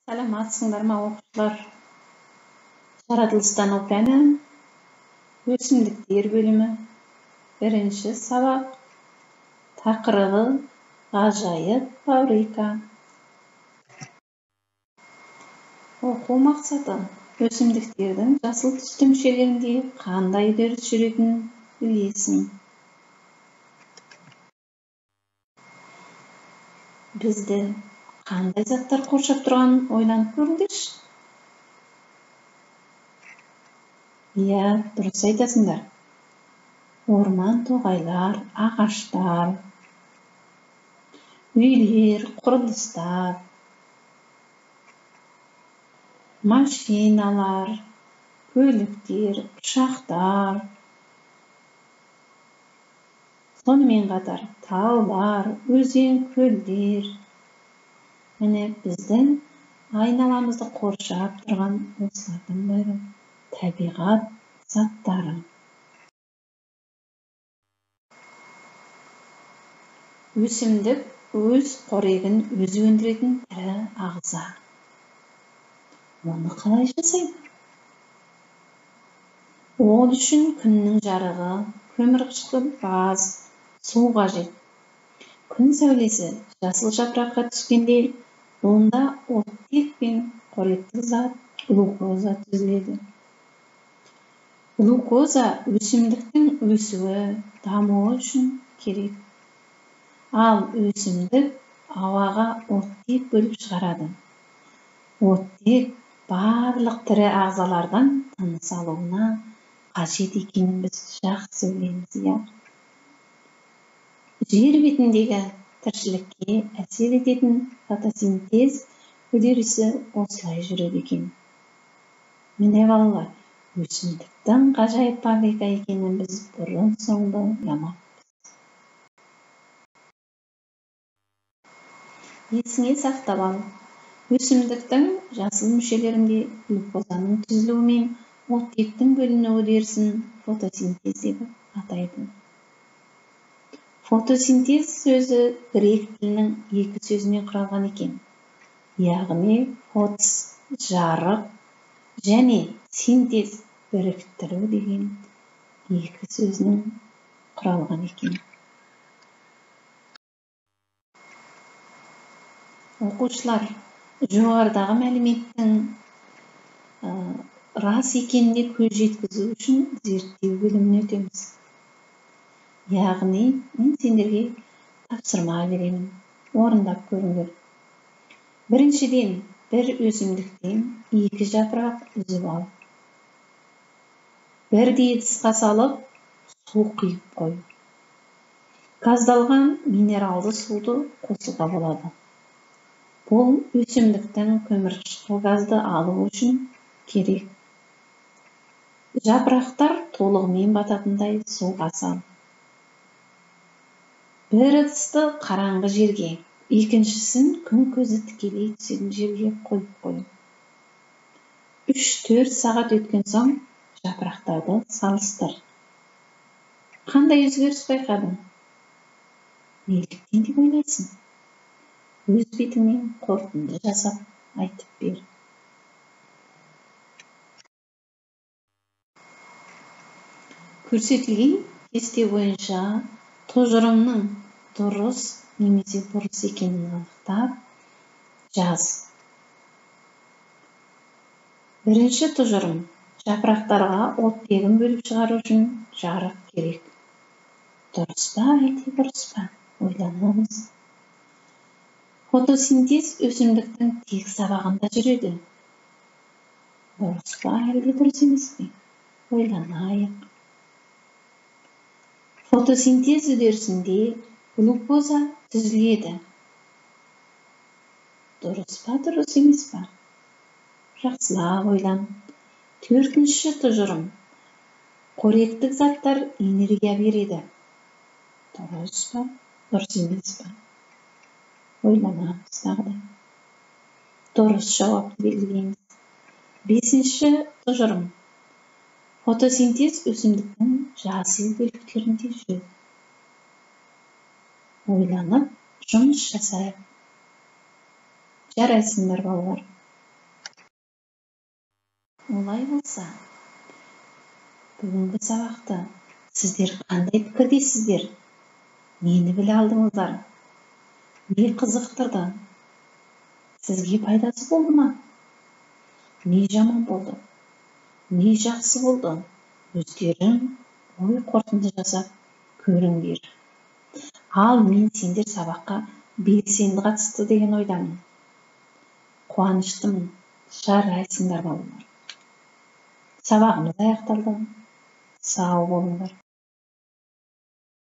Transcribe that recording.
Саламатсыңдар ма оқушылар? Жаратылыстану пәні өсімдіктер бөлімі. Бірінші сабақ. Тақырыбы ғажайып фабрика. Оқу мақсаты өсімдіктердің жасыл түсті мүшелерінде қандай үдеріс жүретінін білесің. Бізді қандай заттар қоршап тұрғанын ойланып көріңдерші. Иә, дұрыс айтасыңдар. Орман, тоғайлар, ағаштар, үйлер, құрылыстар, машиналар, көліктер, ұшақтар, сонымен қатар таулар, өзен, көлдер. Міне біздің айналамызды қоршап тұрған осылардың бәрі табиғат заттары. Өсімдік өз қорегін өзі өндіретін тірі ағза. Оны қалай жасайды? Ол үшін күннің жарығы, көмірқышқыл газ, су қажет. Күн сәулесі жасыл жапыраққа түскенде, онда оттек пен қоректік зат глюкоза түзіледі. Глюкоза өсімдіктің өсуі, дамуы үшін керек. Ал өсімдік ауаға оттек бөліп шығарады. Оттек барлық тірі ағзалардың тыныс алуына қажет екенін біз жақсы білеміз. Жер бетіндегі тіршілікке әсер ететін фотосинтез үдерісі осылай жүреді екен. Міне балалар, өсімдіктің ғажайып фабрика екенін біз бұрын соңды ұғамаппыз. Есіңе сақтап ал. Өсімдіктің жасыл мүшелерінде глюкозаның түзілуі мен оттектің бөліну үдерісін фотосинтез деп атайды. Фотосинтез сөзі грек тілінің екі сөзінен құралған екен. Яғни фотос жарық және синтез біріктіру деген екі сөзінен құралған екен. Оқушылар, жоғарыдағы мәліметтің рас екеніне көз жеткізу үшін зерттеу бөліміне өтеміз. Яғни, мен сендерге тапсырма беремін, орындап көріңдер. Біріншіден, бір өсімдіктен 2 жапырақ үзіп ал. Бірдей ыдысқа салып, су құйып қой. Газдалған минералды суды қосуға болады. Бұл өсімдіктің көмірқышқыл газды алу үшін керек. Жапырақтар толығымен бататындай суға сал. Бір ыдысты қараңғы жерге, екіншісін күн көзі тікелей түсетін жерге қойып қой. 3-4 сағат өткен соң жапырақтарды салыстыр. Қандай өзгеріс байқадың? Неліктен деп ойлайсың? Өз бетіңмен қорытынды жасап айтып бер. Көрсетілген кесте бойынша тұжырымның дұрыс немесе бұрыс екенін анықтап жаз. Бірінші тұжырым. Жапырақтарға оттегін бөліп шығару үшін жарық керек. Дұрыс па, әлде бұрыс па? Ойланамыз. Фотосинтез өсімдіктің тек сабағында жүреді. Дұрыс па, әлде дұрыс емес пе? Ойланайық. Фотосинтез үдерісінде глюкоза түзіледі. Дұрыс па, дұрыс емес па? Жақсылап ойлан. 4-ші тұжырым. Қоректік заттар энергия береді. Дұрыс па, дұрыс емес па? Ойланамыз тағы да. Дұрыс жауапты белгілейміз. 5-ші тұжырым. Фотосинтез өсімдіктің жасыл бөліктерінде жүреді. Ойланып, жұмыс жасайық. Жарайсыңдар балалар. Олай болса, бүгінгі сабақта сіздер қандай пікірдесіздер? Нені біле алдыңыздар? Не қызықтырды? Сізге пайдасы болды ма? Не жаман болды? Не жақсы болды? Өздерің ой қорытынды жасап көріңдер. Ал мен сендер сабаққа белсенді қатысты деген ойдамын. Қуаныштымын. Жарайсыңдар балалар. Сабағымыз аяқталды. Сау болыңдар.